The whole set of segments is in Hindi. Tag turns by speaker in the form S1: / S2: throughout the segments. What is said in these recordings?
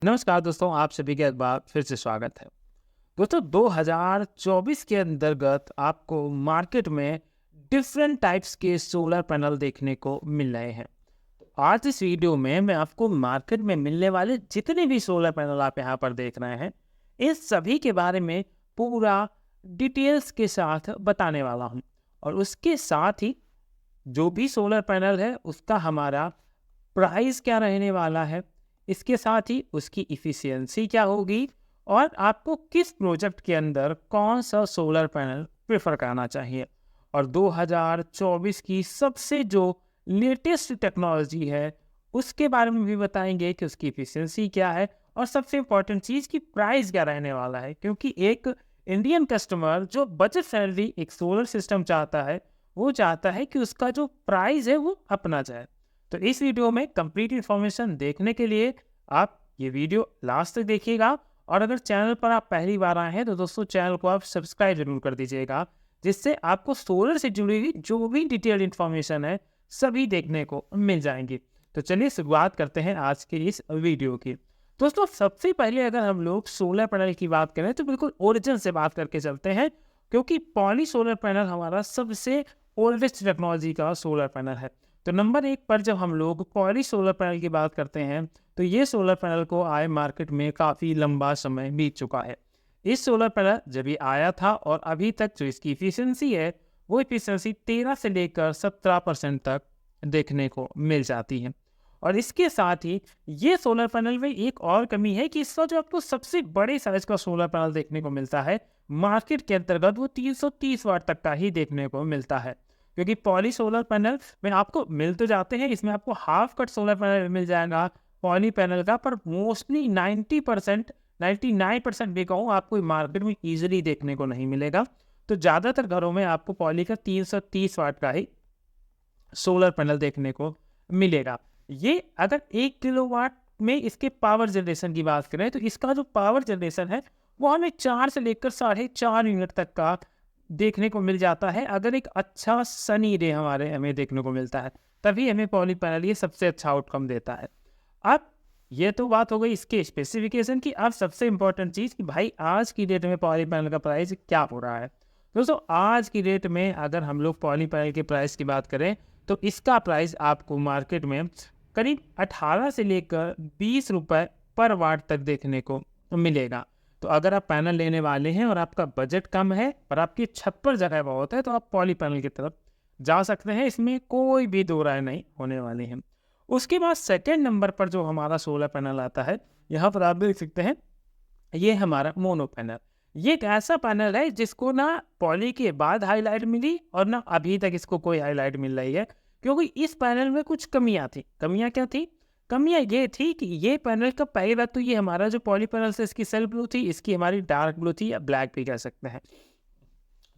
S1: नमस्कार दोस्तों, आप सभी का एक बार फिर से स्वागत है। दोस्तों 2024 के अंतर्गत आपको मार्केट में डिफरेंट टाइप्स के सोलर पैनल देखने को मिल रहे हैं। आज इस वीडियो में मैं आपको मार्केट में मिलने वाले जितने भी सोलर पैनल आप यहाँ पर देख रहे हैं, इन सभी के बारे में पूरा डिटेल्स के साथ बताने वाला हूँ। और उसके साथ ही जो भी सोलर पैनल है उसका हमारा प्राइस क्या रहने वाला है, इसके साथ ही उसकी इफ़िशियंसी क्या होगी और आपको किस प्रोजेक्ट के अंदर कौन सा सोलर पैनल प्रेफर करना चाहिए। और 2024 की सबसे जो लेटेस्ट टेक्नोलॉजी है उसके बारे में भी बताएंगे कि उसकी इफ़िशियंसी क्या है और सबसे इम्पोर्टेंट चीज़ की प्राइस क्या रहने वाला है, क्योंकि एक इंडियन कस्टमर जो बजट फ्रेंडली एक सोलर सिस्टम चाहता है वो चाहता है कि उसका जो प्राइस है वो अपना जाए। तो इस वीडियो में कंप्लीट इन्फॉर्मेशन देखने के लिए आप ये वीडियो लास्ट तक देखिएगा। और अगर चैनल पर आप पहली बार आए हैं तो दोस्तों चैनल को आप सब्सक्राइब जरूर कर दीजिएगा, जिससे आपको सोलर से जुड़ी हुई जो भी डिटेल्ड इन्फॉर्मेशन है सभी देखने को मिल जाएंगी। तो चलिए शुरुआत करते हैं आज के इस वीडियो की। दोस्तों सबसे पहले अगर हम लोग सोलर पैनल की बात करें तो बिल्कुल ओरिजिन से बात करके चलते हैं, क्योंकि पॉली सोलर पैनल हमारा सबसे ओल्डेस्ट टेक्नोलॉजी का सोलर पैनल है। तो नंबर 1 पर जब हम लोग पॉली सोलर पैनल की बात करते हैं तो ये सोलर पैनल को आए मार्केट में काफ़ी लंबा समय बीत चुका है। इस सोलर पैनल जब ये आया था और अभी तक जो इसकी इफ़िशियंसी है वो इफ़िशियंसी 13 से लेकर 17% तक देखने को मिल जाती है। और इसके साथ ही ये सोलर पैनल में एक और कमी है कि इसका जो आपको सबसे बड़े साइज का सोलर पैनल देखने को मिलता है मार्केट के अंतर्गत वो 330 वाट तक का ही देखने को मिलता है। क्योंकि पॉली सोलर पैनल में आपको मिल तो जाते हैं, इसमें आपको हाफ कट सोलर पैनल मिल जाएगा पॉली पैनल का, पर मोस्टली 90% 99% भी कहूँ आपको मार्केट में ईजिली देखने को नहीं मिलेगा। तो ज़्यादातर घरों में आपको पॉली का 330 वाट का ही सोलर पैनल देखने को मिलेगा। ये अगर 1 किलोवाट में इसके पावर जनरेशन की बात करें तो इसका जो पावर जनरेशन है वो हमें 4 से लेकर 4.5 यूनिट तक का देखने को मिल जाता है। अगर एक अच्छा सनी डे हमें देखने को मिलता है तभी हमें पॉली पैनल ये सबसे अच्छा आउटकम देता है। अब ये तो बात हो गई इसके स्पेसिफिकेशन की। अब सबसे इंपॉर्टेंट चीज़ कि भाई आज की डेट में पॉली पैनल का प्राइस क्या हो रहा है। दोस्तों आज की डेट में अगर हम लोग पॉली पैनल के प्राइस की बात करें तो इसका प्राइस आपको मार्केट में करीब 18 से लेकर 20 रुपये पर वाट तक देखने को मिलेगा। तो अगर आप पैनल लेने वाले हैं और आपका बजट कम है पर आपकी छत पर जगह बहुत है तो आप पॉली पैनल की तरफ जा सकते हैं, इसमें कोई भी दो राय नहीं होने वाली है। उसके बाद सेकेंड नंबर पर जो हमारा सोलर पैनल आता है, यहाँ पर आप देख सकते हैं ये हमारा मोनो पैनल। ये एक ऐसा पैनल है जिसको ना पॉली के बाद हाईलाइट मिली और ना अभी तक इसको कोई हाईलाइट मिल रही है, क्योंकि इस पैनल में कुछ कमियां थी। कमियां क्या थी? कमियां ये थी कि ये पैनल का पहली बात तो ये हमारा जो पॉली पैनल से इसकी सेल ब्लू थी, इसकी हमारी डार्क ब्लू थी या ब्लैक भी कह सकते हैं।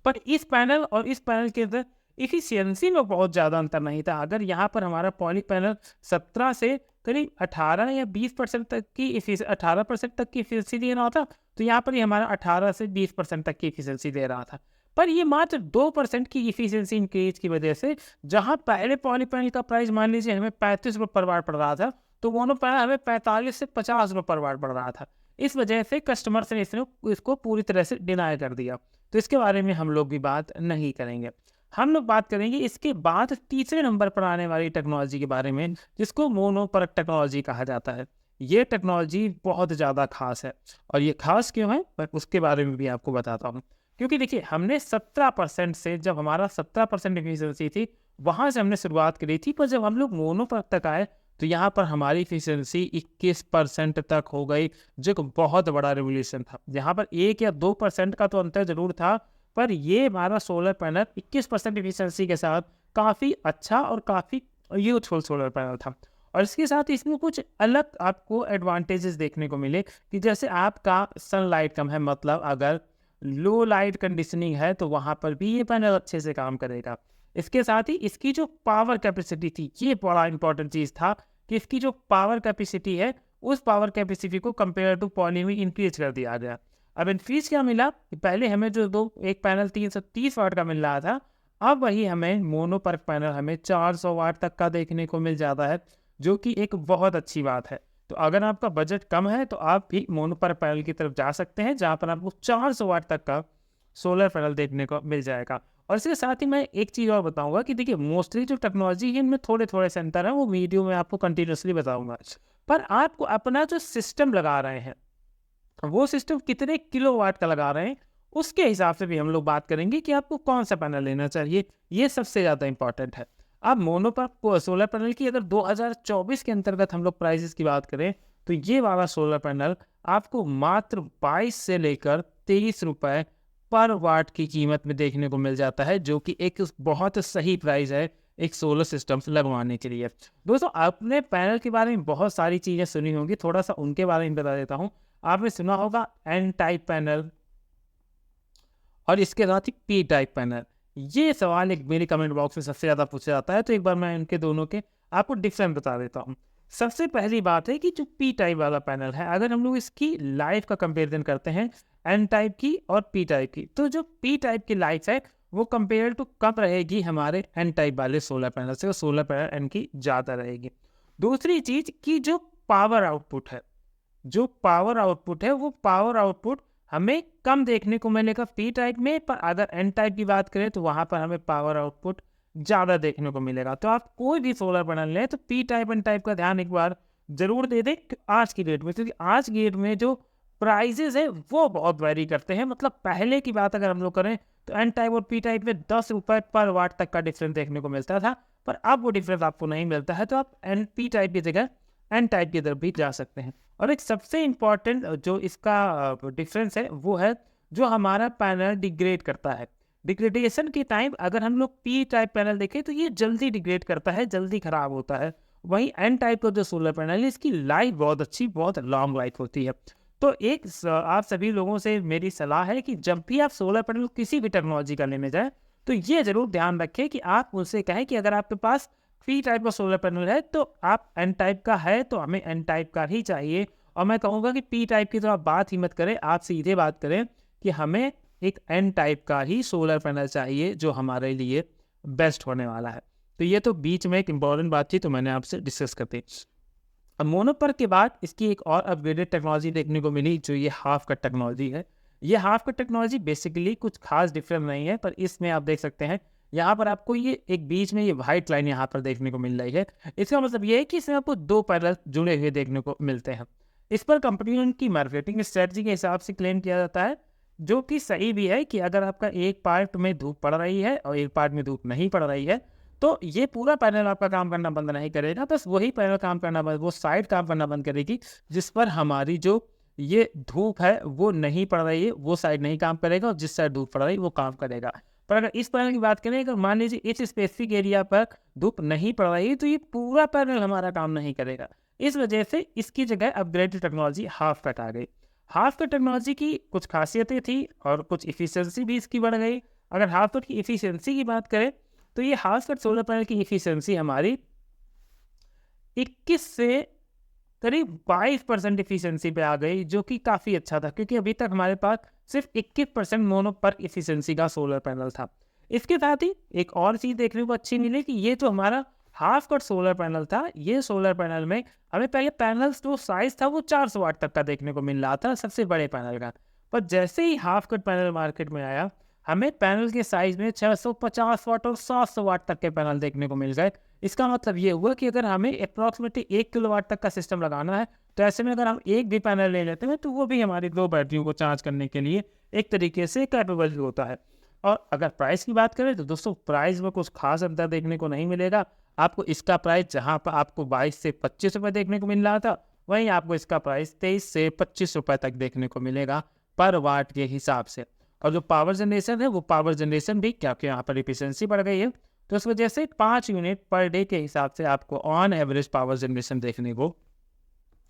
S1: पर इस पैनल और इस पैनल के अंदर इफिशियंसी में बहुत ज़्यादा अंतर नहीं था। अगर यहाँ पर हमारा पॉली पैनल 17 से करीब 18 या 20% तक की 18% तक की इफिशियंसी दे रहा था, तो यहाँ पर ये हमारा 18 से 20% तक की इफिशियंसी दे रहा था। पर ये मात्र 2% की इफिशियंसी इंक्रीज की वजह से, जहाँ पहले पॉली पैनल का प्राइस मान लीजिए हमें 35 रुपये पर वाट पड़ रहा था, तो मोनो पैनल हमें 45 से 50 रुपये पर वाट पड़ रहा था। इस वजह से कस्टमर्स ने इसको पूरी तरह से डिनाई कर दिया। तो इसके बारे में हम लोग भी बात नहीं करेंगे। हम लोग बात करेंगे इसके बाद तीसरे नंबर पर आने वाली टेक्नोलॉजी के बारे में, जिसको मोनोपरक टेक्नोलॉजी कहा जाता है। ये टेक्नोलॉजी बहुत ज़्यादा खास है, और ये खास क्यों है मैं उसके बारे में भी आपको बताता हूँ। क्योंकि देखिए हमने 17% से, जब हमारा 17% एफिशिएंसी थी वहाँ से हमने शुरुआत करी थी, पर जब हम लोग मोनोपरक तक आए तो यहाँ पर हमारी एफिशिएंसी 21% तक हो गई, जो एक बहुत बड़ा रेवोल्यूशन था। यहाँ पर 1 या 2% का तो अंतर जरूर था, पर ये हमारा सोलर पैनल 21% एफिशिएंसी के साथ काफ़ी अच्छा और काफ़ी यूथफुल सोलर पैनल था। और इसके साथ इसमें कुछ अलग आपको एडवांटेजेस देखने को मिले कि जैसे आपका सनलाइट कम है, मतलब अगर लो लाइट कंडीशनिंग है तो वहाँ पर भी ये पैनल अच्छे से काम करेगा। इसके साथ ही इसकी जो पावर कैपेसिटी थी, ये बड़ा इंपॉर्टेंट चीज़ था कि इसकी जो पावर कैपेसिटी है उस पावर कैपेसिटी को कंपेयर टू पॉली में इंक्रीज कर दिया गया। अब इंक्रीज क्या मिला कि पहले हमें जो एक पैनल 330 वाट का मिल रहा था, अब वही हमें मोनोपरक पैनल हमें 400 वाट तक का देखने को मिल जाता है, जो कि एक बहुत अच्छी बात है। तो अगर आपका बजट कम है तो आप भी मोनोपर पैनल की तरफ जा सकते हैं, जहाँ पर आपको 400 वाट तक का सोलर पैनल देखने को मिल जाएगा। और इसके साथ ही मैं एक चीज़ और बताऊंगा कि देखिए मोस्टली जो टेक्नोलॉजी है इनमें थोड़े थोड़े से अंतर है, वो वीडियो में आपको कंटिन्यूसली बताऊंगा। पर आपको अपना जो सिस्टम लगा रहे हैं वो सिस्टम कितने किलोवाट का लगा रहे हैं, उसके हिसाब से भी हम लोग बात करेंगे कि आपको कौन सा पैनल लेना चाहिए। ये सबसे ज़्यादा इंपॉर्टेंट है। अब मोनोपर सोलर पैनल की अगर 2024 के अंतर्गत हम लोग प्राइसेस की बात करें तो ये वाला सोलर पैनल आपको मात्र 22 से लेकर 23 रुपए पर वाट की कीमत में देखने को मिल जाता है, जो कि एक बहुत सही प्राइस है एक सोलर सिस्टम लगवाने के लिए। दोस्तों, आपने पैनल के बारे में बहुत सारी चीज़ें सुनी होंगी, थोड़ा सा उनके बारे में बता देता हूँ। आपने सुना होगा एन टाइप पैनल और इसके साथ ही पी टाइप पैनल। ये सवाल एक मेरे कमेंट बॉक्स में सबसे ज़्यादा पूछा जाता है, तो एक बार मैं इनके दोनों के आपको डिफरेंस बता देता हूँ। सबसे पहली बात है कि जो पी टाइप वाला पैनल है, अगर हम लोग इसकी लाइफ का कंपेरिजन करते हैं एन टाइप की और पी टाइप की, तो जो पी टाइप की लाइफ है वो कंपेयर टू कम रहेगी हमारे एन टाइप वाले सोलर पैनल से, सोलर पैनल एन की ज़्यादा रहेगी। दूसरी चीज़ की जो पावर आउटपुट है, वो पावर आउटपुट हमें कम देखने को मिलेगा पी टाइप में, पर अगर एन टाइप की बात करें तो वहाँ पर हमें पावर आउटपुट ज़्यादा देखने को मिलेगा। तो आप कोई भी सोलर पैनल लें तो पी टाइप एन टाइप का ध्यान एक बार जरूर दे दें आज की डेट में, क्योंकि आज की डेट में जो प्राइजेज है वो बहुत वेरी करते हैं। मतलब पहले की बात अगर हम लोग करें तो एन टाइप और पी टाइप में 10 रुपये पर वाट तक का डिफरेंस देखने को मिलता था, पर अब वो डिफरेंस आपको नहीं मिलता है। तो आप एन पी टाइप की जगह एन टाइप की तरफ भी जा सकते हैं। और एक सबसे इम्पॉर्टेंट जो इसका डिफरेंस है वो है जो हमारा पैनल डिग्रेड करता है। डिग्रेडेशन के टाइम अगर हम लोग पी टाइप पैनल देखें तो ये जल्दी डिग्रेड करता है, जल्दी खराब होता है। वहीं एन टाइप का जो सोलर पैनल है इसकी लाइफ बहुत अच्छी, बहुत लॉन्ग लाइफ होती है। तो आप सभी लोगों से मेरी सलाह है कि जब भी आप सोलर पैनल किसी भी टेक्नोलॉजी का लेने जाएं तो ये जरूर ध्यान रखें कि आप उनसे कहें कि अगर आपके पास पी टाइप का सोलर पैनल है तो आप एन टाइप का है तो हमें एन टाइप का ही चाहिए। और मैं कहूँगा कि पी टाइप की तो आप बात ही मत करें, आप सीधे बात करें कि हमें एक एन टाइप का ही सोलर पैनल चाहिए जो हमारे लिए बेस्ट होने वाला है। तो ये तो बीच में एक इम्पॉर्टेंट बात थी, तो मैंने आपसे डिस्कस कर दी। अब मोनोपर के बाद इसकी एक और अपग्रेडेड टेक्नोलॉजी देखने को मिली जो ये हाफ कट टेक्नोलॉजी है। ये हाफ कट टेक्नोलॉजी बेसिकली कुछ खास डिफरेंस नहीं है, पर इसमें आप देख सकते हैं यहाँ पर आपको ये एक बीच में ये वाइट लाइन यहाँ पर देखने को मिल रही है। इसका मतलब ये है कि इसमें आपको दो पैनल जुड़े हुए देखने को मिलते हैं। इस पर कंपनी की मार्केटिंग स्ट्रेटजी के हिसाब से क्लेम किया जाता है, जो कि सही भी है, कि अगर आपका एक पार्ट में धूप पड़ रही है और एक पार्ट में धूप नहीं पड़ रही है तो ये पूरा पैनल आपका काम करना बंद नहीं करेगा, बस वही पैनल काम करना बंद, वो साइड काम करना बंद करेगी जिस पर हमारी जो ये धूप है वो नहीं पड़ रही है, वो साइड नहीं काम करेगा, और जिस साइड धूप पड़ रही है वो काम करेगा। पर अगर इस पैनल की बात करें, अगर मान लीजिए इस स्पेसिफिक एरिया पर धूप नहीं पड़ रही है तो ये पूरा पैनल हमारा काम नहीं करेगा। इस वजह से इसकी जगह अपग्रेडेड टेक्नोलॉजी हाफ कट आ गई। हाफ कट टेक्नोलॉजी की कुछ खासियतें थी और कुछ इफिशियंसी भी इसकी बढ़ गई। अगर हाफ कट की इफिशियंसी की बात करें तो ये हाफ कट सोलर पैनल की इफिशियंसी हमारी 21 से करीब 22% इफिशियंसी पे आ गई, जो कि काफ़ी अच्छा था, क्योंकि अभी तक हमारे पास सिर्फ 21% मोनो पर इफिशियंसी का सोलर पैनल था। इसके साथ ही एक और चीज़ देखने को अच्छी मिली कि ये जो हमारा हाफ कट सोलर पैनल था, ये सोलर पैनल में हमें पहले पैनल्स जो साइज़ था वो 400 वाट तक का देखने को मिल रहा था, सबसे बड़े पैनल का। पर जैसे ही हाफ कट पैनल मार्केट में आया, हमें पैनल के साइज़ में 650 वाट और 700 वाट तक के पैनल देखने को मिल गए। इसका मतलब ये हुआ कि अगर हमें अप्रॉक्सीमेटली 1 किलोवाट तक का सिस्टम लगाना है तो ऐसे में अगर हम एक भी पैनल ले लेते हैं तो वो भी हमारी 2 बैटरियों को चार्ज करने के लिए एक तरीके से कैपेबल होता है। और अगर प्राइस की बात करें तो दोस्तों प्राइस में कुछ खास अंतर देखने को नहीं मिलेगा। आपको इसका प्राइस जहाँ पर आपको 22 से 25 रुपये देखने को मिल रहा था, वहीं आपको इसका प्राइस 23 से 25 रुपये तक देखने को मिलेगा पर वाट के हिसाब से। और जो पावर जनरेशन है वो पावर जनरेशन भी, क्योंकि यहाँ पर एफिशिएंसी बढ़ गई है, तो उस वजह से 5 यूनिट पर डे के हिसाब से आपको ऑन एवरेज पावर जनरेशन देखने को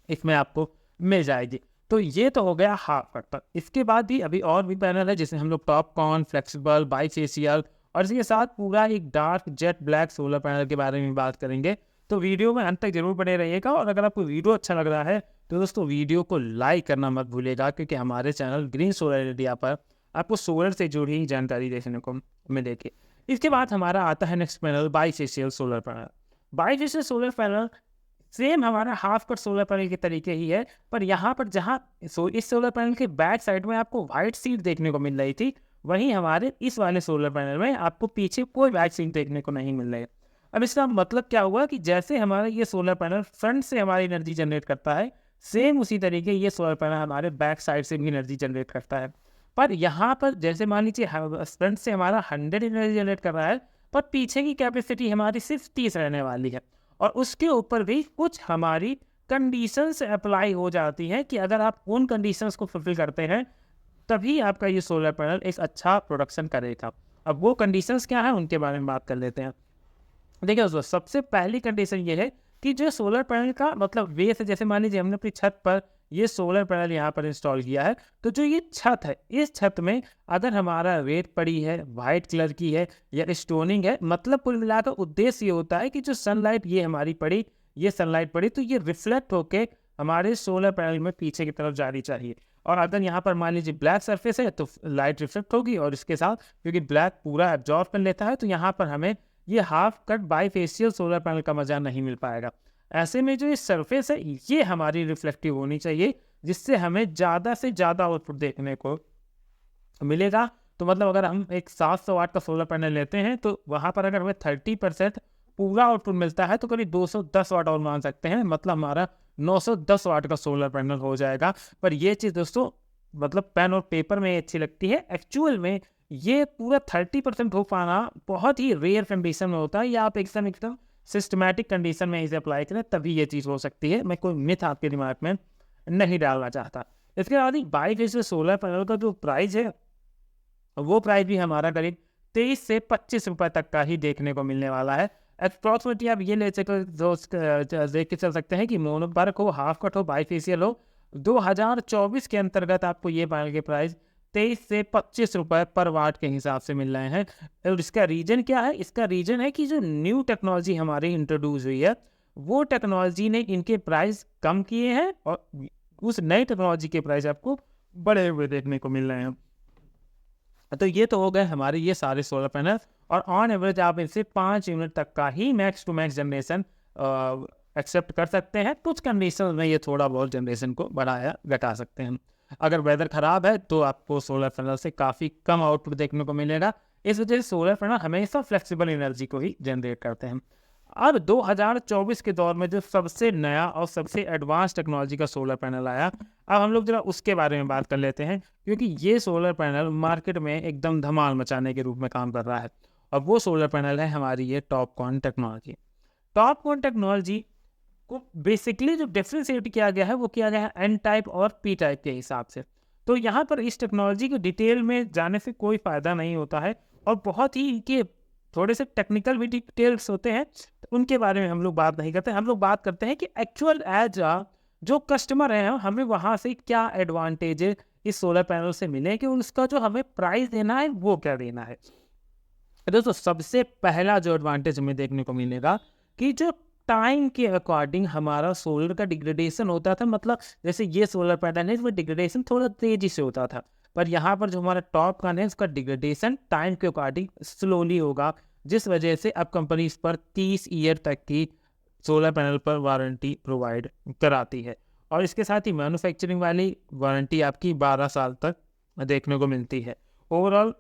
S1: इसमें आपको मिल जाएगी। तो ये तो हो गया हाफ कट पर। इसके बाद भी अभी और भी पैनल है, जिसमें हम लोग टॉपकॉन, फ्लेक्सिबल, बाईफेशियल और इसके साथ पूरा एक dark jet black solar panel के बारे में बात करेंगे। तो वीडियो में अंत तक जरूर बने रहिएगा, और अगर आपको वीडियो अच्छा लग रहा है तो दोस्तों वीडियो को लाइक करना मत भूलिएगा, क्योंकि हमारे चैनल ग्रीन सोलर इंडिया पर आपको सोलर से जुड़ी जानकारी देखने को मिलेगी। इसके बाद हमारा आता है next panel bifacial solar panel. Bifacial solar panel same हमारा हाफ कट सोलर पैनल के तरीके ही है, पर यहाँ पर जहाँ इस सोलर पैनल के बैक साइड में आपको वाइट शीट देखने को मिल रही थी, वहीं हमारे इस वाले सोलर पैनल में आपको पीछे कोई वाइट शीट देखने को नहीं मिल रही है। अब इसका मतलब क्या हुआ कि जैसे हमारा ये सोलर पैनल फ्रंट से हमारी एनर्जी जनरेट करता है, सेम उसी तरीके ये सोलर पैनल हमारे बैक साइड से भी एनर्जी जनरेट करता है। पर यहाँ पर जैसे मान लीजिए फ्रंट से हमारा 100 एनर्जी जनरेट कर रहा है, पर पीछे की कैपेसिटी हमारी सिर्फ 30 रहने वाली है। और उसके ऊपर भी कुछ हमारी कंडीशंस अप्लाई हो जाती हैं कि अगर आप उन कंडीशंस को फुलफिल करते हैं तभी आपका ये सोलर पैनल एक अच्छा प्रोडक्शन करेगा। अब वो कंडीशंस क्या है उनके बारे में बात कर लेते हैं। देखिए दोस्तों, सबसे पहली कंडीशन ये है कि जो सोलर पैनल का मतलब बेस है, जैसे मान लीजिए हमने अपनी छत पर ये सोलर पैनल यहाँ पर इंस्टॉल किया है, तो जो ये छत है, इस छत में अगर हमारा रेत पड़ी है, वाइट कलर की है या स्टोनिंग है, मतलब कुल मिलाकर उद्देश्य ये होता है कि जो सनलाइट ये हमारी पड़ी, ये सनलाइट पड़ी तो ये रिफ्लेक्ट होके हमारे सोलर पैनल में पीछे की तरफ जानी चाहिए। और अगर यहाँ पर मान लीजिए ब्लैक सरफेस है तो लाइट रिफ्लेक्ट होगी, और इसके साथ क्योंकि ब्लैक पूरा एब्जॉर्ब कर लेता है तो यहाँ पर हमें ये half cut bifacial solar panel का मजा नहीं मिल पाएगा। ऐसे में जो ये सरफेस है ये हमारी रिफ्लेक्टिव होनी चाहिए, जिससे हमें ज़्यादा से ज़्यादा आउटपुट देखने को मिलेगा। तो मतलब अगर हम एक 700 वाट का सोलर पैनल लेते हैं तो वहाँ पर अगर हमें 30% पूरा आउटपुट मिलता है तो करीब 210 वाट और मान सकते हैं, मतलब हमारा 910 वाट का सोलर पैनल हो जाएगा। पर ये चीज़ दोस्तों मतलब पेन और पेपर में अच्छी लगती है, एक्चुअल में ये पूरा 30% हो पाना बहुत ही रेयर कंडीशन में होता है, या आप एकदम सिस्टमैटिक कंडीशन में इसे अप्लाई करें तभी ये चीज़ हो सकती है। मैं कोई मिथ आपके दिमाग में नहीं डालना चाहता। इसके बाद ही बाईफेशियल सोलर पैनल का जो प्राइस है वो प्राइस भी हमारा करीब 23 से 25 रुपये तक का ही देखने को मिलने वाला है। अप्रॉक्सिमेटली आप ये ले देख के चल सकते हैं कि मोनोबर्क हो, हाफ कट हो, बाईफेशियल हो, 2024 के अंतर्गत आपको ये पैनल के प्राइस 23 से 25 रुपये पर वाट के हिसाब से मिल रहे हैं। और इसका रीज़न क्या है? इसका रीज़न है कि जो न्यू टेक्नोलॉजी हमारी इंट्रोड्यूस हुई है वो टेक्नोलॉजी ने इनके प्राइस कम किए हैं और उस नई टेक्नोलॉजी के प्राइस आपको बढ़े हुए देखने को मिल रहे हैं। तो ये तो हो गए हमारे ये सारे सोलर पैनल, और ऑन एवरेज आप इनसे 5 यूनिट तक का ही max to max generation except कर सकते हैं। कुछ कंडीशन में ये थोड़ा बहुत जनरेशन को बढ़ाया घटा सकते हैं। अगर वेदर ख़राब है तो आपको सोलर पैनल से काफ़ी कम आउटपुट देखने को मिलेगा। इस वजह से सोलर पैनल हमेशा फ्लेक्सिबल एनर्जी को ही जनरेट करते हैं। अब 2024 के दौर में जो सबसे नया और सबसे एडवांस टेक्नोलॉजी का सोलर पैनल आया, अब हम लोग जरा उसके बारे में बात कर लेते हैं, क्योंकि ये सोलर पैनल मार्केट में एकदम धमाल मचाने के रूप में काम कर रहा है। और वो सोलर पैनल है हमारी ये टॉपकॉन टेक्नोलॉजी। टॉपकॉन टेक्नोलॉजी को बेसिकली जो डिफ्रेंशिएट किया गया है वो किया गया है एन टाइप और पी टाइप के हिसाब से। तो यहाँ पर इस टेक्नोलॉजी के डिटेल में जाने से कोई फ़ायदा नहीं होता है, और बहुत ही इनके थोड़े से टेक्निकल भी डिटेल्स होते हैं, तो उनके बारे में हम लोग बात नहीं करते। हम लोग बात करते हैं कि एक्चुअल एज जो कस्टमर हैं हमें वहाँ से क्या एडवांटेज इस सोलर पैनल से मिले, कि उसका जो हमें प्राइस देना है वो क्या देना है। दोस्तों सबसे पहला जो एडवांटेज हमें देखने को मिलेगा कि जो टाइम के अकॉर्डिंग हमारा सोलर का डिग्रेडेशन होता था, मतलब जैसे ये सोलर पैनल है इसमें डिग्रेडेशन थोड़ा तेजी से होता था, पर यहाँ पर जो हमारा टॉप का है उसका डिग्रेडेशन टाइम के अकॉर्डिंग स्लोली होगा, जिस वजह से अब कंपनी इस पर 30 ईयर तक की सोलर पैनल पर वारंटी प्रोवाइड कराती है। और इसके साथ ही मैन्युफैक्चरिंग वाली वारंटी आपकी 12 साल तक देखने को मिलती है। ओवरऑल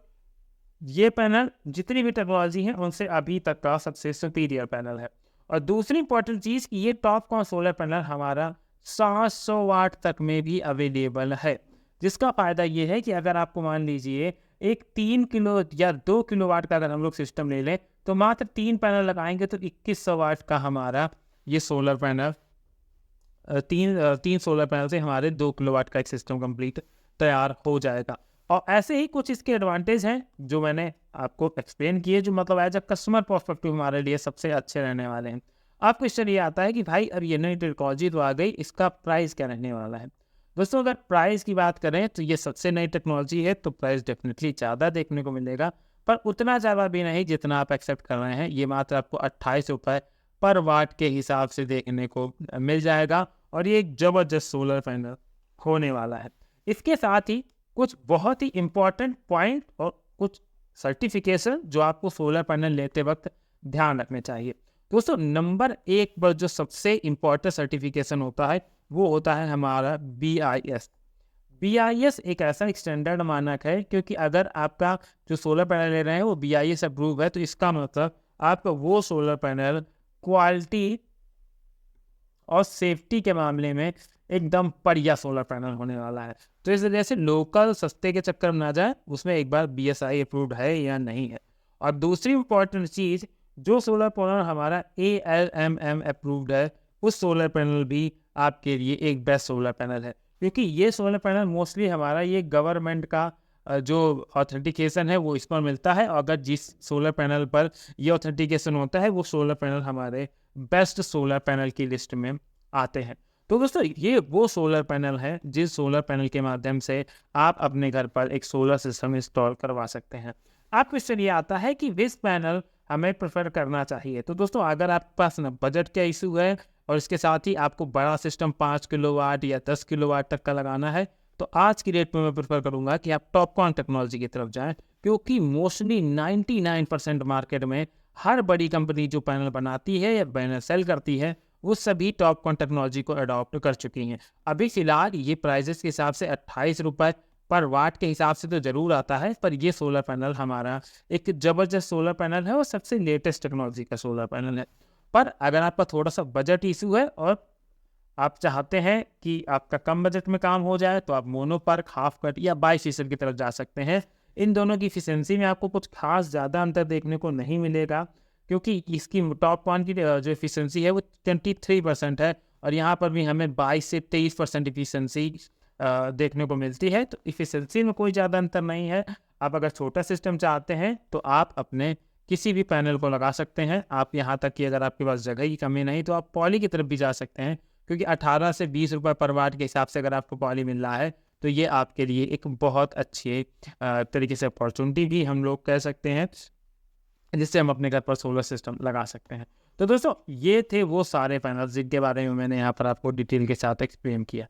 S1: ये पैनल जितनी भी टेक्नोलॉजी है उनसे अभी तक का सबसे सुपीरियर पैनल है। और दूसरी इंपॉर्टेंट चीज़ कि ये टॉपकॉन सोलर पैनल हमारा 700 वाट तक में भी अवेलेबल है, जिसका फ़ायदा ये है कि अगर आपको मान लीजिए एक 3 किलो या 2 किलो वाट का अगर हम लोग सिस्टम ले लें तो मात्र 3 पैनल लगाएंगे तो 2100 वाट का हमारा ये सोलर पैनल तीन सोलर पैनल से हमारे 2 किलो वाट का एक सिस्टम कंप्लीट तैयार हो जाएगा। और ऐसे ही कुछ इसके एडवांटेज हैं जो मैंने आपको एक्सप्लेन किए, जो मतलब एज अ कस्टमर पर्सपेक्टिव हमारे लिए सबसे अच्छे रहने वाले हैं। अब क्वेश्चन ये आता है कि भाई अब ये नई टेक्नोलॉजी तो आ गई, इसका प्राइस क्या रहने वाला है। दोस्तों अगर प्राइस की बात करें तो ये सबसे नई टेक्नोलॉजी है तो प्राइस डेफिनेटली ज़्यादा देखने को मिलेगा, पर उतना ज़्यादा भी नहीं जितना आप एक्सेप्ट कर रहे हैं। ये मात्र आपको 28 रुपये पर वाट के हिसाब से देखने को मिल जाएगा, और ये एक ज़बरदस्त सोलर पैनल होने वाला है। इसके साथ ही कुछ बहुत ही इम्पॉर्टेंट पॉइंट और कुछ सर्टिफिकेशन जो आपको सोलर पैनल लेते वक्त ध्यान रखने चाहिए। दोस्तों नंबर 1 पर जो सबसे इम्पोर्टेंट सर्टिफिकेशन होता है वो होता है हमारा BIS। BIS एक ऐसा स्टैंडर्ड मानक है, क्योंकि अगर आपका जो सोलर पैनल ले रहे हैं वो BIS अप्रूव है, तो इसका मतलब आपका वो सोलर पैनल क्वालिटी और सेफ्टी के मामले में एकदम बढ़िया सोलर पैनल होने वाला है। तो इस वजह से लोकल सस्ते के चक्कर में ना जाए, उसमें एक बार BSI अप्रूव्ड है या नहीं है। और दूसरी इंपॉर्टेंट चीज़, जो सोलर पैनल हमारा ALMM अप्रूव्ड है उस सोलर पैनल भी आपके लिए एक बेस्ट सोलर पैनल है, क्योंकि ये सोलर पैनल मोस्टली हमारा ये गवर्नमेंट का जो ऑथेंटिकेशन है वो इस पर मिलता है। और अगर जिस सोलर पैनल पर ये ऑथेंटिकेशन होता है वो सोलर पैनल हमारे बेस्ट सोलर पैनल की लिस्ट में आते हैं। तो दोस्तों ये वो सोलर पैनल है जिस सोलर पैनल के माध्यम से आप अपने घर पर एक सोलर सिस्टम इंस्टॉल करवा सकते हैं। आप क्वेश्चन ये आता है कि विच पैनल हमें प्रेफर करना चाहिए। तो दोस्तों अगर आपके पास ना बजट का इशू है और इसके साथ ही आपको बड़ा सिस्टम 5 किलोवाट या 10 किलोवाट तक का लगाना है, तो आज की डेट में मैं प्रेफर करूंगा कि आप टॉपकॉन टेक्नोलॉजी की तरफ जाएं, क्योंकि मोस्टली 99% मार्केट में हर बड़ी कंपनी जो पैनल बनाती है या पैनल सेल करती है वो सभी टॉपकॉन टेक्नोलॉजी को अडॉप्ट कर चुकी हैं। अभी फिलहाल ये प्राइजेस के हिसाब से 28 रुपये पर वाट के हिसाब से तो ज़रूर आता है, पर ये सोलर पैनल हमारा एक ज़बरदस्त सोलर पैनल है और सबसे लेटेस्ट टेक्नोलॉजी का सोलर पैनल है। पर अगर आपका थोड़ा सा बजट इशू है और आप चाहते हैं कि आपका कम बजट में काम हो जाए, तो आप मोनोपर्क, हाफ कट या बाईफीसद की तरफ जा सकते हैं। इन दोनों की एफिशिएंसी में आपको कुछ खास ज़्यादा अंतर देखने को नहीं मिलेगा, क्योंकि इसकी टॉपकॉन की जो एफिशिएंसी है वो 23% है और यहाँ पर भी हमें 22 से 23% एफिशिएंसी देखने को मिलती है। तो एफिशिएंसी में कोई ज़्यादा अंतर नहीं है। आप अगर छोटा सिस्टम चाहते हैं तो आप अपने किसी भी पैनल को लगा सकते हैं। आप यहाँ तक कि अगर आपके पास जगह की कमी नहीं तो आप पॉली की तरफ भी जा सकते हैं, क्योंकि 18 से 20 रुपये पर वाट के हिसाब से अगर आपको पॉली मिल रहा है तो ये आपके लिए एक बहुत अच्छी तरीके से अपॉर्चुनिटी भी हम लोग कह सकते हैं, जिससे हम अपने घर पर सोलर सिस्टम लगा सकते हैं। तो दोस्तों ये थे वो सारे पैनल जिनके बारे में मैंने यहाँ पर आपको डिटेल के साथ एक्सप्लेन किया।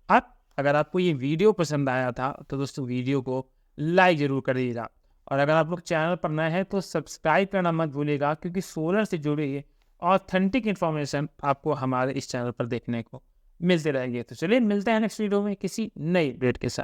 S1: अब अगर आपको ये वीडियो पसंद आया था तो दोस्तों वीडियो को लाइक ज़रूर कर दीजिएगा, और अगर आप लोग चैनल पर नए हैं तो सब्सक्राइब करना मत भूलिएगा, क्योंकि सोलर से जुड़ी ऑथेंटिक इन्फॉर्मेशन आपको हमारे इस चैनल पर देखने को मिलते रहेंगे। तो चलिए मिलते हैं नेक्स्ट वीडियो में किसी नई अपडेट के साथ।